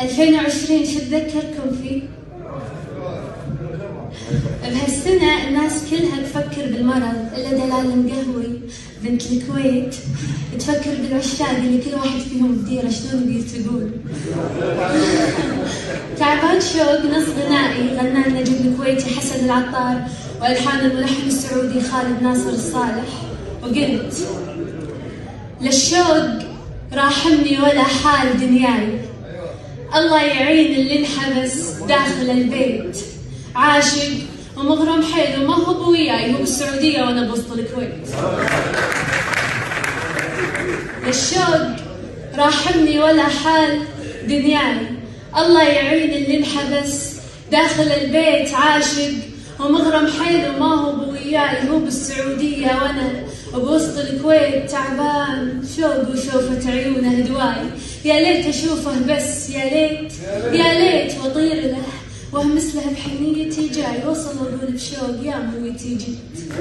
2020 شو تذكركم فيه؟ بهالسنة الناس كلها تفكر بالمرض إلا دلال المقهوي بنت الكويت تفكر بالعشاق اللي كل واحد فيهم بديره شلون بيرتقون. تعبان شوق نص غنائي غنى النجم الكويتي حسن العطار والحان الملحن السعودي خالد ناصر الصالح، وقلت للشوق راحمني ولا حال دنياي، الله يعين اللي انحبس داخل البيت، عاشق ومغرم حيل وما هو بوياي، هو بالسعودية وانا بوسط الكويت. للشوق راحمني ولا حال دنياي، الله يعين اللي انحبس داخل البيت، عاشق ومغرم حيل وما هو بوياي، هو بالسعودية وانا بوسط الكويت، تعبان شوق وشوفة عيونه هدواي، يا ليت اشوفه بس يا ليت يا ليت واطير له واهمس له بحنيتي، جاي وصل واقول بشوق يا مويتي جيت.